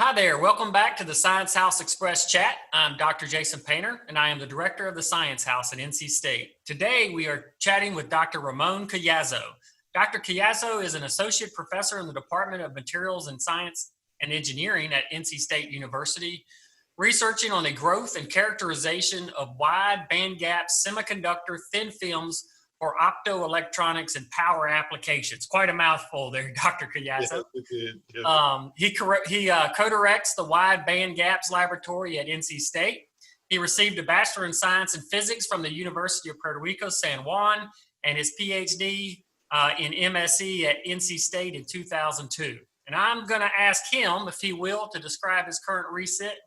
Hi there, welcome back to the Science House Express chat. I'm Dr. Jason Painter, and I am the director of the Science House at NC State. Today, we are chatting with Dr. Ramon Collazo. Dr. Collazo is an associate professor in the Department of Materials and Science and Engineering at NC State University, researching on the growth and characterization of wide bandgap semiconductor thin films for optoelectronics and power applications. Quite a mouthful there, Dr. Collazo. He co-directs the Wide Bandgaps Laboratory at NC State. He received a Bachelor in Science and Physics from the University of Puerto Rico, San Juan, and his PhD in MSc at NC State in 2002. And I'm going to ask him, if he will, to describe his current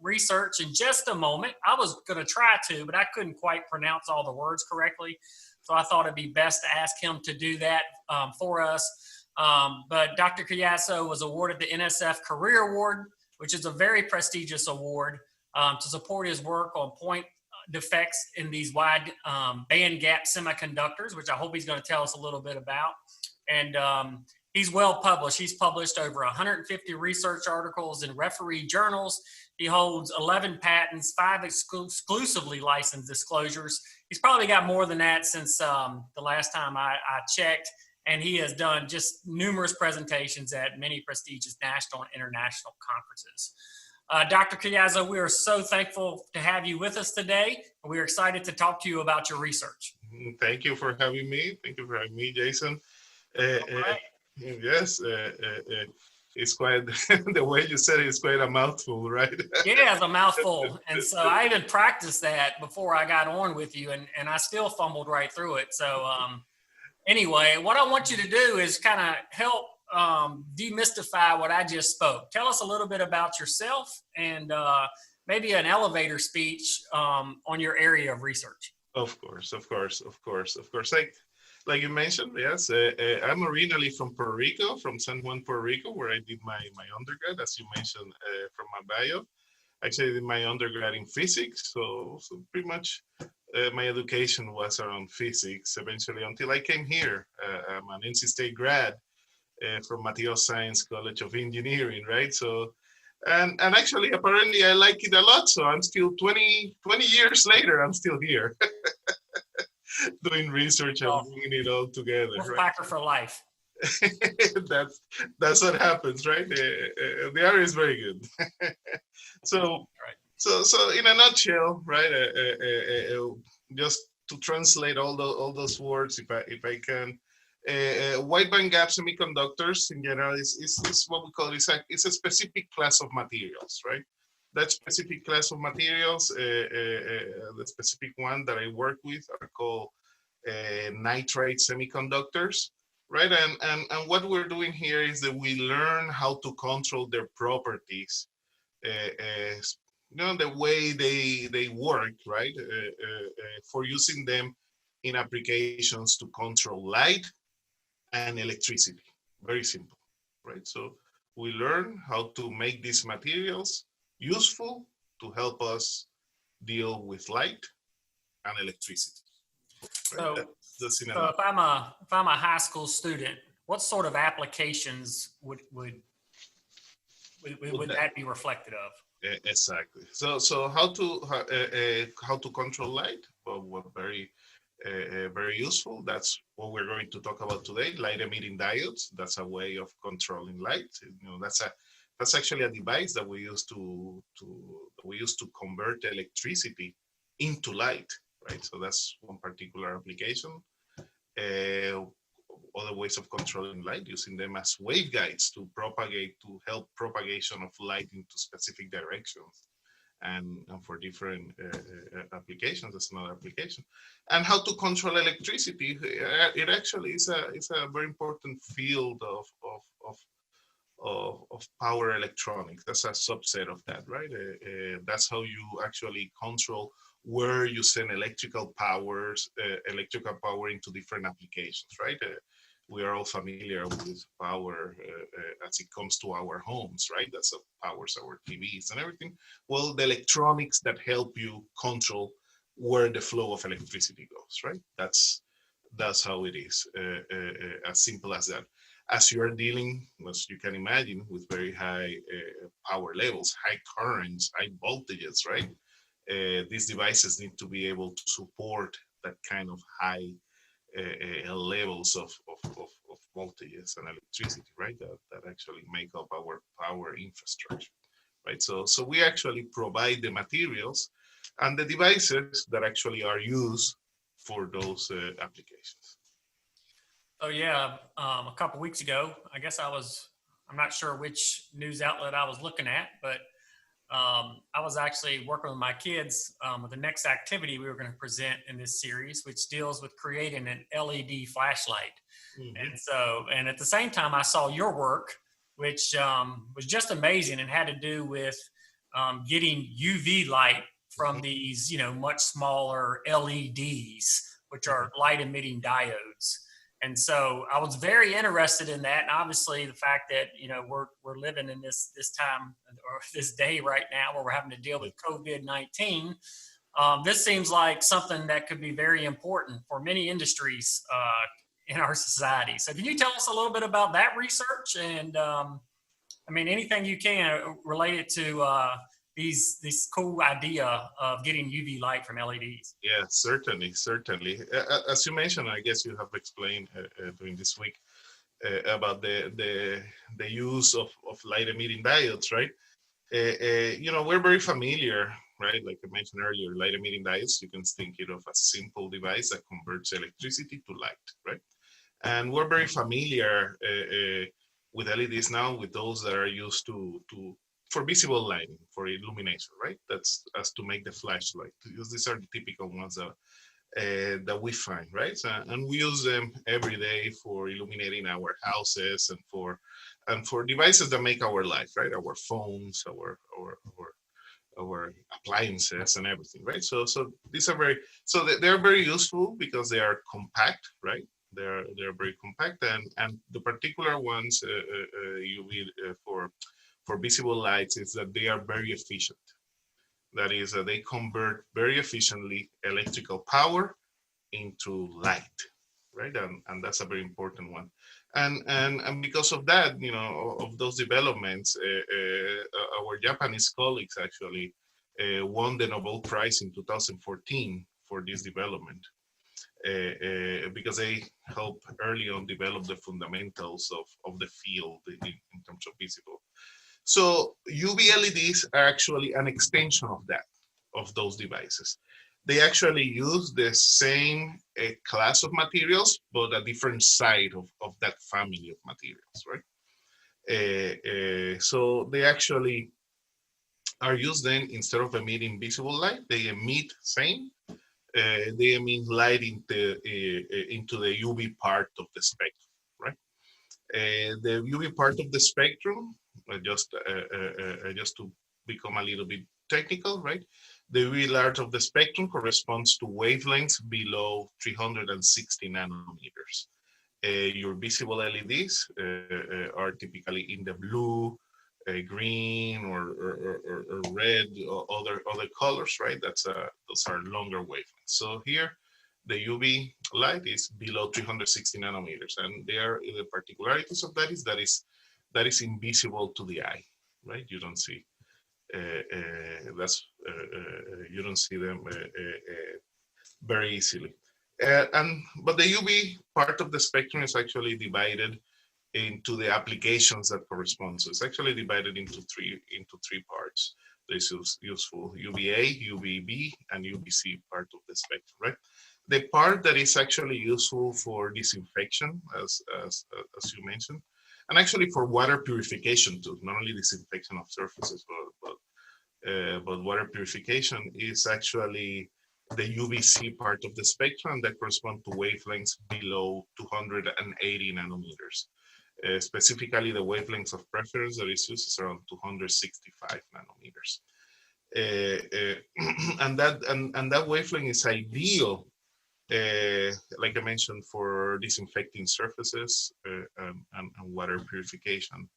research in just a moment. I was going to try to, but I couldn't quite pronounce all the words correctly. So I thought it'd be best to ask him to do that for us. But Dr. Collazo was awarded the NSF Career Award, which is a very prestigious award to support his work on point defects in these wide bandgap semiconductors, which I hope he's going to tell us a little bit about. And he's well published. He's published over 150 research articles in referee journals. He holds 11 patents, 5 exclusively licensed disclosures. He's probably got more than that since the last time I checked. And he has done just numerous presentations at many prestigious national and international conferences. Dr. Collazo, we are so thankful to have you with us today. We're excited to talk to you about your research. Thank you for having me. Thank you for having me, Jason. Right. Yes, it's quite, the way you said it is quite a mouthful, right? Yeah, it's a mouthful. And so I even practiced that before I got on with you, and I still fumbled right through it. So anyway, what I want you to do is kind of help demystify what I just spoke. Tell us a little bit about yourself and maybe an elevator speech on your area of research. Of course. Like you mentioned, yes, I'm originally from Puerto Rico, from San Juan, Puerto Rico, where I did my undergrad, as you mentioned from my bio. Actually, I did my undergrad in physics, so pretty much my education was around physics eventually until I came here. I'm an NC State grad from Materials Science College of Engineering, right? So, and actually, apparently, I like it a lot. So I'm still 20 years later, I'm still here. Doing research and bringing it all together. Wolfpacker right? For life. that's what happens, right? The area is very good. So in a nutshell, right? Just to translate all those words, if I can, wide bandgap semiconductors in general is what we call it's a specific class of materials, right? That specific class of materials, the specific one that I work with are called nitride semiconductors, right? And what we're doing here is that we learn how to control their properties, the way they work, right? For using them in applications to control light and electricity. Very simple, right? So we learn how to make these materials useful to help us deal with light and electricity. Right? So if I'm a high school student, what sort of applications would that be reflected of? Exactly. So how to control light? Well, very useful. That's what we're going to talk about today. Light emitting diodes. That's a way of controlling light. That's actually a device that we use to convert electricity into light, right? So that's one particular application. Other ways of controlling light, using them as waveguides to help propagation of light into specific directions, and for different applications. That's another application. And how to control electricity. It actually is a very important field of power electronics. That's a subset of that, right? That's how you actually control where you send electrical power into different applications, right? We are all familiar with power as it comes to our homes, right? That's what powers our TVs and everything. Well, the electronics that help you control where the flow of electricity goes, right? That's how it is, as simple as that. as you are dealing, as you can imagine, with very high power levels, high currents, high voltages, right? These devices need to be able to support that kind of high levels of voltages and electricity, right? That actually make up our power infrastructure, right? So we actually provide the materials and the devices that actually are used for those applications. Oh yeah, a couple weeks ago, I guess I'm not sure which news outlet I was looking at, but I was actually working with my kids with the next activity we were going to present in this series, which deals with creating an LED flashlight. And at the same time, I saw your work, which was just amazing and had to do with getting UV light from these, much smaller LEDs, which are light emitting diodes. And so I was very interested in that, and obviously the fact that we're living in this time or this day right now where we're having to deal with COVID-19. This seems like something that could be very important for many industries in our society. So, can you tell us a little bit about that research and anything you can related to this cool idea of getting UV light from LEDs? Yeah, certainly. As you mentioned, I guess you have explained during this week about the use of light emitting diodes, right? We're very familiar, right? Like I mentioned earlier, light emitting diodes, you can think it of a simple device that converts electricity to light, right? And we're very familiar with LEDs now, with those that are used for visible lighting, for illumination, right? That's as to make the flashlight, because these are the typical ones that we find, right? And we use them every day for illuminating our houses and for devices that make our life, right? Our phones, our appliances and everything, right? So these are they're very useful because they are compact, right? They're very compact, and the particular ones UV for visible lights is that they are very efficient. That is, they convert very efficiently electrical power into light, right? And that's a very important one. And because of that, of those developments, our Japanese colleagues actually won the Nobel Prize in 2014 for this development. Because they helped early on develop the fundamentals of the field in terms of visible. So UV LEDs are actually an extension of those devices. They actually use the same class of materials, but a different side of that family of materials, right? So they actually are used then, instead of emitting visible light, they emit they emit light into the UV part of the spectrum, right? The UV part of the spectrum, just to become a little bit technical, right? The UV part of the spectrum corresponds to wavelengths below 360 nanometers. Your visible LEDs are typically in the blue, green, or red, or other colors, right? Those are longer wavelengths. So here, the UV light is below 360 nanometers, and the particularities of that is invisible to the eye, right? You don't see you don't see them very easily. But the UV part of the spectrum is actually divided into the applications that correspond. So it's actually divided into three parts. This is useful: UVA, UVB, and UVC part of the spectrum, right? The part that is actually useful for disinfection, as you mentioned, and actually for water purification too. Not only disinfection of surfaces, but water purification is actually the UVC part of the spectrum that correspond to wavelengths below 280 nanometers. Specifically, the wavelengths of preference that is used is around 265 nanometers. And that wavelength is ideal, like I mentioned, for disinfecting surfaces and water purification,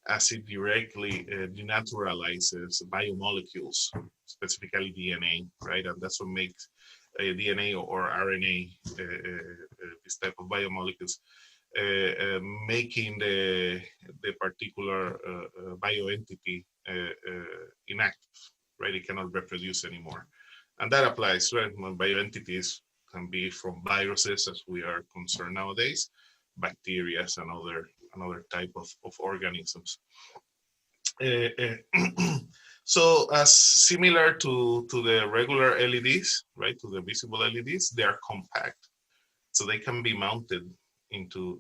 as it directly denaturalizes biomolecules, specifically DNA, right? And that's what makes DNA or RNA, this type of biomolecules, making the particular bioentity inactive, right? It cannot reproduce anymore. And that applies, right? Bioentities can be from viruses, as we are concerned nowadays, bacteria, and another type of organisms. So as similar to the regular LEDs, right, to the visible LEDs, they are compact, so they can be mounted into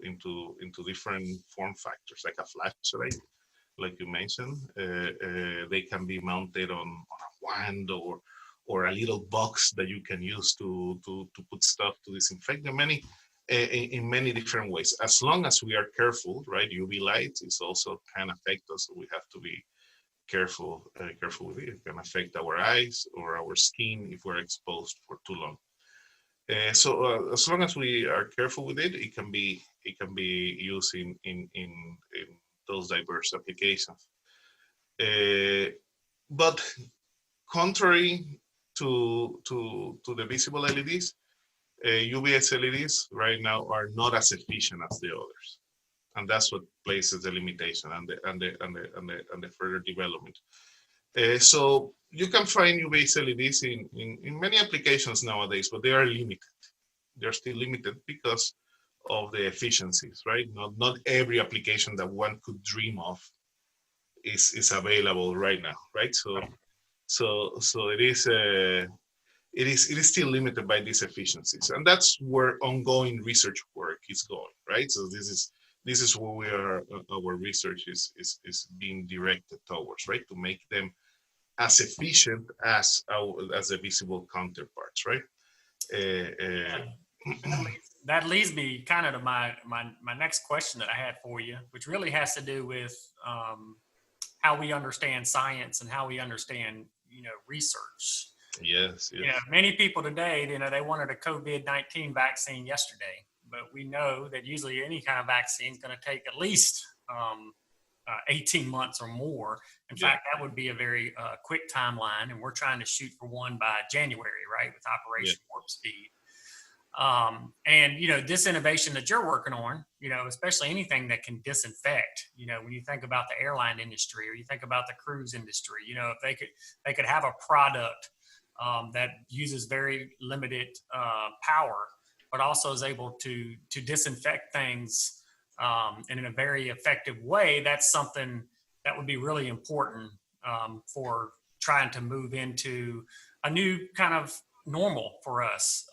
different form factors, like a flashlight, like you mentioned. They can be mounted on a wand or a little box that you can use to put stuff to disinfect them. In many different ways, as long as we are careful, right? UV light is also can affect us, so we have to be careful with it. It can affect our eyes or our skin if we're exposed for too long. So as long as we are careful with it, it can be used in those diverse applications. But contrary to the visible LEDs, UVS LEDs right now are not as efficient as the others, and that's what places the limitation and the further development. So you can find UVS LEDs in many applications nowadays, but they are limited. They're still limited because of the efficiencies, right? Not every application that one could dream of is available right now, right? So it is still limited by these efficiencies, and that's where ongoing research work is going, right? So this is where we are. Our research is being directed towards, right, to make them as efficient as the visible counterparts, right? That leads me kind of to my next question that I had for you, which really has to do with how we understand science and how we understand, research. Yes. Many people today, they wanted a COVID-19 vaccine yesterday, but we know that usually any kind of vaccine is going to take at least 18 months or more. In fact, that would be a very quick timeline, and we're trying to shoot for one by January, right, with Operation Warp Speed. And this innovation that you're working on, especially anything that can disinfect, when you think about the airline industry or you think about the cruise industry, if they could have a product that uses very limited power, but also is able to disinfect things in a very effective way. That's something that would be really important for trying to move into a new kind of normal for us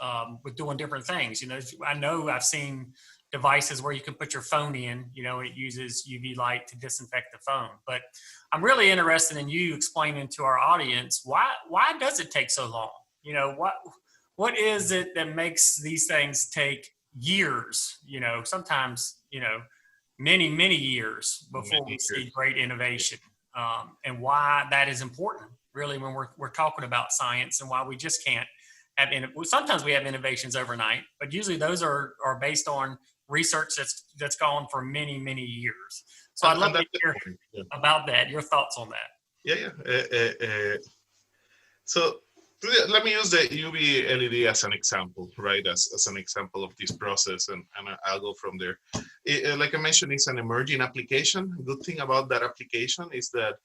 with doing different things. I know I've seen devices where you can put your phone in, it uses UV light to disinfect the phone. But I'm really interested in you explaining to our audience why does it take so long? What is it that makes these things take years, sometimes, many years before we see great innovation, and why that is important really when we're talking about science, and why we just can't have sometimes we have innovations overnight, but usually those are based on research that's gone for many years. So I'd love to hear about that, your thoughts on that. So let me use the UV LED as an example, right? As an example of this process, and I'll go from there. Like I mentioned, it's an emerging application. Good thing about that application is that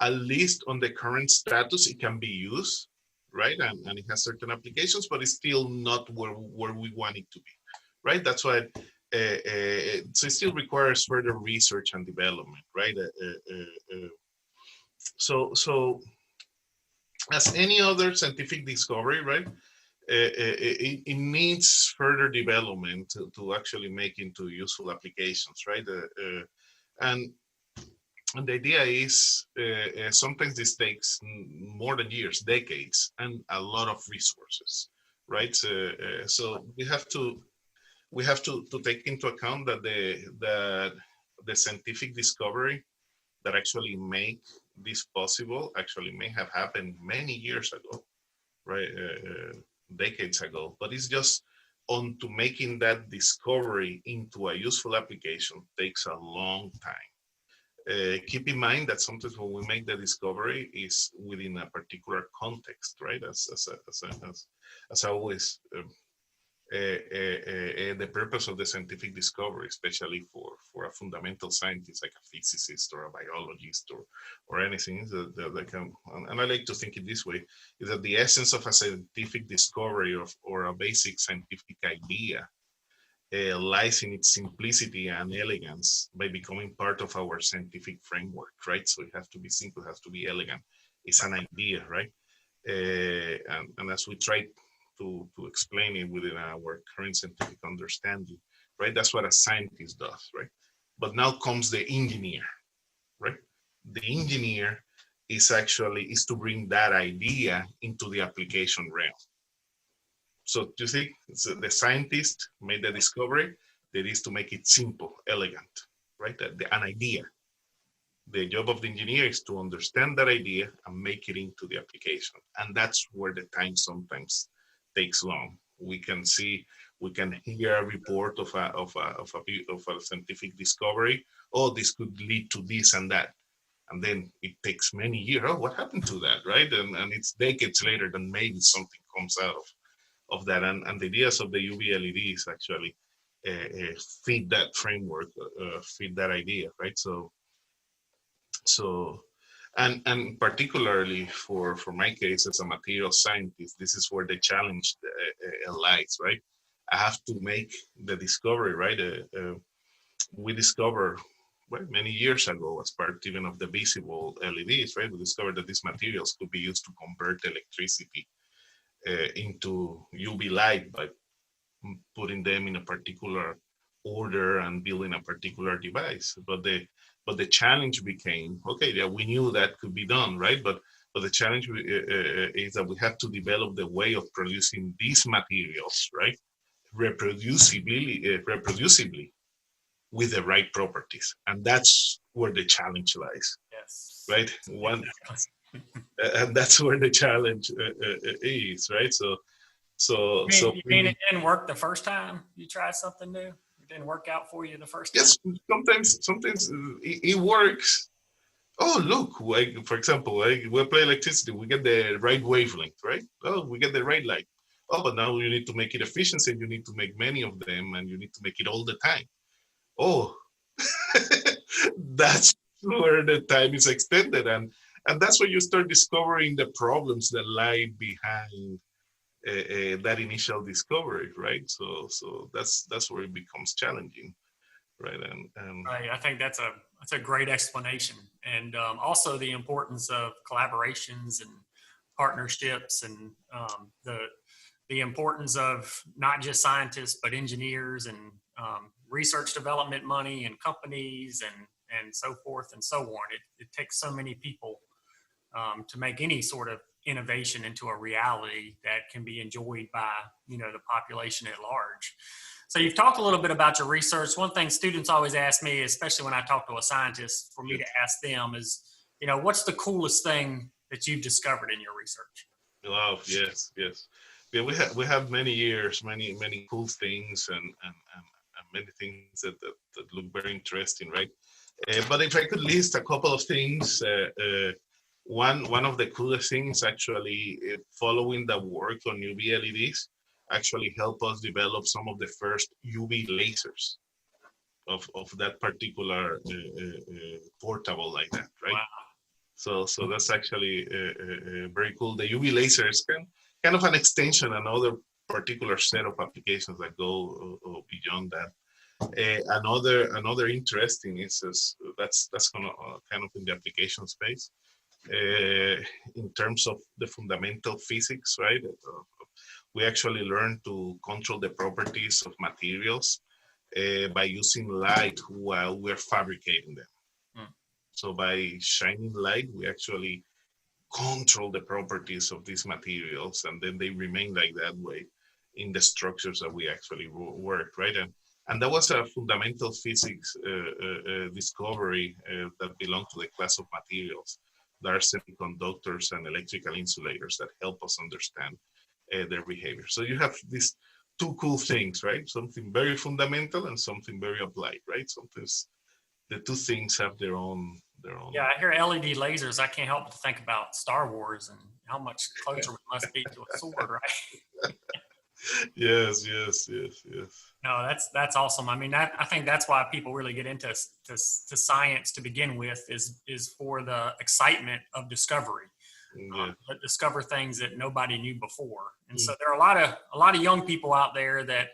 at least on the current status, it can be used, right? And it has certain applications, but it's still not where we want it to be, right? That's why so it still requires further research and development, right? So as any other scientific discovery, right? It needs further development to actually make into useful applications, right? And the idea is sometimes this takes more than years, decades, and a lot of resources, right? So we have to take into account that the scientific discovery that actually make this possible actually may have happened many years ago, right? Decades ago, but it's just on to making that discovery into a useful application takes a long time. Keep in mind that sometimes when we make the discovery is within a particular context, right? As I always the purpose of the scientific discovery, especially for a fundamental scientist like a physicist or a biologist or anything that can, and I like to think it this way, is that the essence of a scientific discovery or a basic scientific idea lies in its simplicity and elegance by becoming part of our scientific framework, right? So it has to be simple, it has to be elegant. It's an idea, right? And as we try to explain it within our current scientific understanding, right? That's what a scientist does, right? But now comes the engineer, right? The engineer is to bring that idea into the application realm. So you see, the scientist made the discovery. That is to make it simple, elegant, right? An idea. The job of the engineer is to understand that idea and make it into the application. And that's where the time sometimes takes long. We can hear a report of a scientific discovery. Oh, this could lead to this and that. And then it takes many years. Oh, what happened to that, right? And it's decades later that maybe something comes out of that. And the ideas of the UV LEDs actually fit that framework, fit that idea, right? So and particularly for my case as a material scientist, this is where the challenge lies, right? I have to make the discovery, right? We discovered, well, many years ago, as part even of the visible LEDs, right? We discovered that these materials could be used to convert electricity into UV light by putting them in a particular order and building a particular device. But the challenge became, okay, yeah, we knew that could be done, right? But the challenge is that we have to develop the way of producing these materials, right? Reproducibly with the right properties. And that's where the challenge lies. Yes. Right? And that's where the challenge is, right? You mean it didn't work the first time you tried something new? It didn't work out for you the first time? Yes, sometimes it works. Oh, look, like, for example, like, we apply electricity, we get the right wavelength, right? Oh, we get the right light. Oh, but now you need to make it efficient, and you need to make many of them, and you need to make it all the time. Oh, that's where the time is extended, and that's where you start discovering the problems that lie behind that initial discovery, right? So that's where it becomes challenging, right? And right. I think that's a great explanation, and also the importance of collaborations and partnerships, and the importance of not just scientists but engineers and research development money and companies and so forth and so on. It takes so many people to make any sort of innovation into a reality that can be enjoyed by the population at large. So you've talked a little bit about your research. One thing students always ask me, especially when I talk to a scientist, for me to ask them is, what's the coolest thing that you've discovered in your research? Wow, yes. Yeah, we have many years, many cool things and many things that look very interesting, right? But if I could list a couple of things, one of the coolest things actually, following the work on UV LEDs, actually help us develop some of the first UV lasers of that particular portable like that, right? Wow. So that's actually very cool. The UV lasers kind of an extension, another particular set of applications that go beyond that. Another interesting is that's kind of in the application space. In terms of the fundamental physics, right? We actually learn to control the properties of materials by using light while we're fabricating them. So by shining light, we actually control the properties of these materials, and then they remain like that way in the structures that we actually work, right? And that was a fundamental physics discovery that belonged to the class of materials. There are semiconductors and electrical insulators that help us understand their behavior. So you have these two cool things, right? Something very fundamental and something very applied, right? Sometimes the two things have their own. Yeah, I hear LED lasers. I can't help but to think about Star Wars and how much closer we must be to a sword, right? Yes, yes, yes, yes. No, that's awesome. I mean, I think that's why people really get into to science to begin with is for the excitement of discovery. Yeah. That discover things that nobody knew before. And so Mm. there are a lot of young people out there that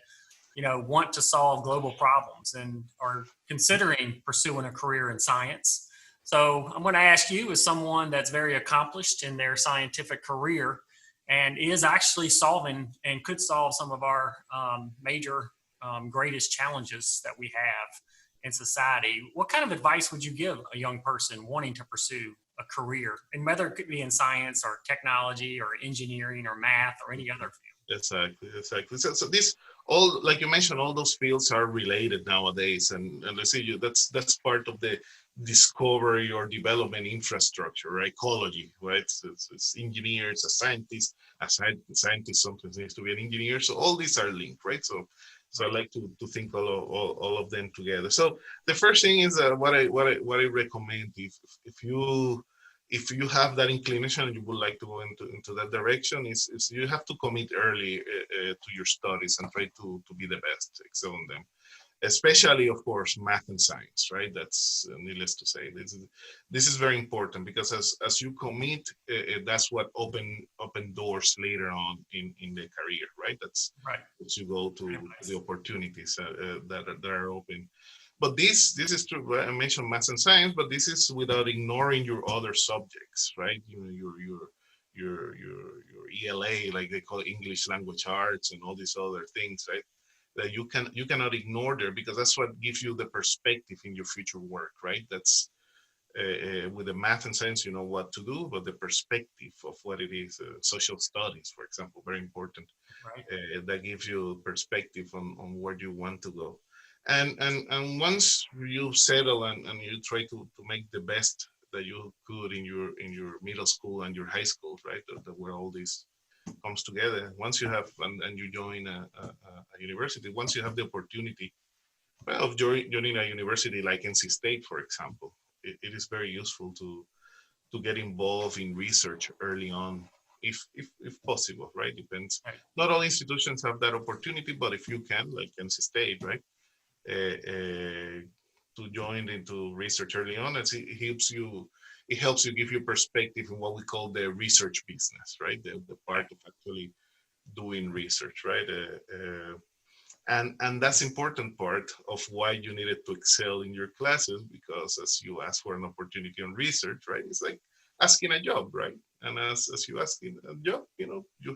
want to solve global problems and are considering pursuing a career in science. So I'm going to ask you, as someone that's very accomplished in their scientific career and is actually solving and could solve some of our major greatest challenges that we have in society, what kind of advice would you give a young person wanting to pursue a career, and whether it could be in science or technology or engineering or math or any other field? Exactly, exactly. So this all, like you mentioned, all those fields are related nowadays, and let's say that's part of the discovery or development infrastructure, right? Ecology, right? So it's engineers, a scientist, a scientist sometimes needs to be an engineer. So all these are linked, right? So I Right. like to think all of them together. So the first thing is what I recommend if you have that inclination and you would like to go into that direction is you have to commit early to your studies and try to be the best, excel in them, especially of course math and science, right? That's needless to say, this is very important because as you commit, that's what open doors later on in the career, right? That's Right. as you go Great to the advice. opportunities that are open. But this is true. Right? I mentioned math and science, but this is without ignoring your other subjects, right? You know, your ELA, like they call it, English language arts, and all these other things, right? That you cannot ignore there, because that's what gives you the perspective in your future work, right? That's with the math and science, you know what to do, but the perspective of what it is, social studies, for example, very important. Right. That gives you perspective on where you want to go. And once you settle and you try to make the best that you could in your middle school and your high school, right? Where all this comes together. Once you have and you join a university, once you have the opportunity, well, of joining a university like NC State, for example, it is very useful to get involved in research early on, if possible, right? Depends. Right. Not all institutions have that opportunity, but if you can, like NC State, right, to join into research early on, it helps you give you perspective in what we call the research business, right? The part Right. of actually doing research, right? And that's important part of why you needed to excel in your classes, because as you ask for an opportunity on research, right, it's like asking a job, right? And as you asking a job, you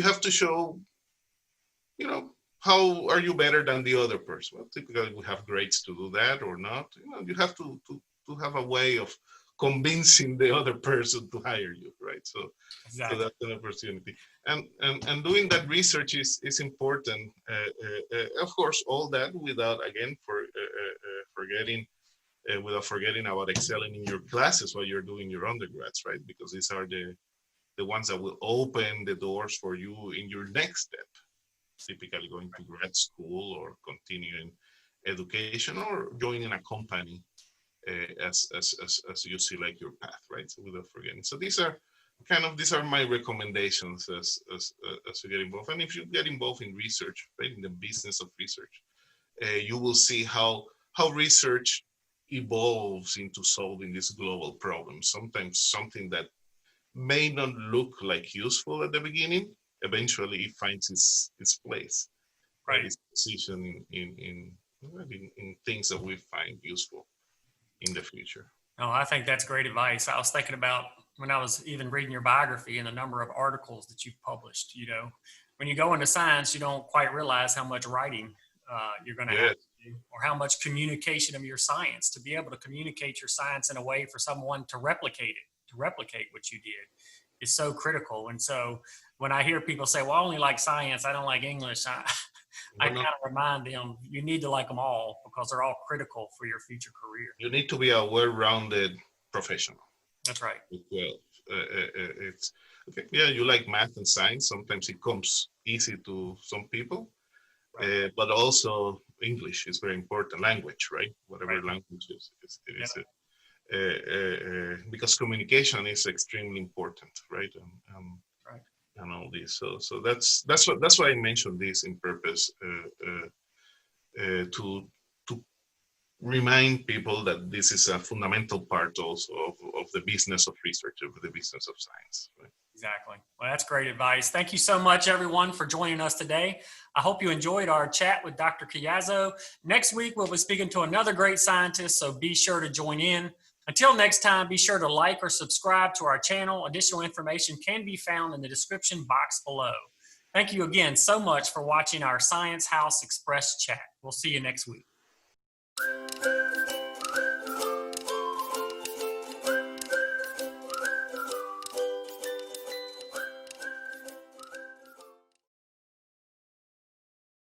have to show, how are you better than the other person? Well, typically we have grades to do that or not. You have to have a way of convincing the other person to hire you, right? So Exactly. that's an opportunity, and doing that research is important. Of course, all that without, again, forgetting without forgetting about excelling in your classes while you're doing your undergrads, right? Because these are the ones that will open the doors for you in your next step, typically going to grad school or continuing education or joining a company, as you select your path, right? So without forgetting. So these are my recommendations as you get involved. And if you get involved in research, right, in the business of research, you will see how research evolves into solving these global problems. Sometimes something that may not look like useful at the beginning, eventually it finds its place, right? Right. Its position in things that we find useful in the future. No, I think that's great advice. I was thinking about when I was even reading your biography and the number of articles that you've published. When you go into science, you don't quite realize how much writing you're going to have Yeah, to do, or how much communication of your science, to be able to communicate your science in a way for someone to replicate it, to replicate what you did, is so critical. And so when I hear people say, well, I only like science, I don't like English, I no, kind no. of remind them you need to like them all because they're all critical for your future career. You need to be a well-rounded professional. That's right. Well, it's okay. Yeah, you like math and science. Sometimes it comes easy to some people, Right. but also English is very important. Language, right? Right. Whatever language it Yeah. is because communication is extremely important, right? Right. And all So that's why I mentioned this in purpose to remind people that this is a fundamental part also of the business of research, of the business of science. Right? Exactly. Well, that's great advice. Thank you so much, everyone, for joining us today. I hope you enjoyed our chat with Dr. Collazo. Next week, we'll be speaking to another great scientist, so be sure to join in. Until next time, be sure to like or subscribe to our channel. Additional information can be found in the description box below. Thank you again so much for watching our Science House Express chat. We'll see you next week.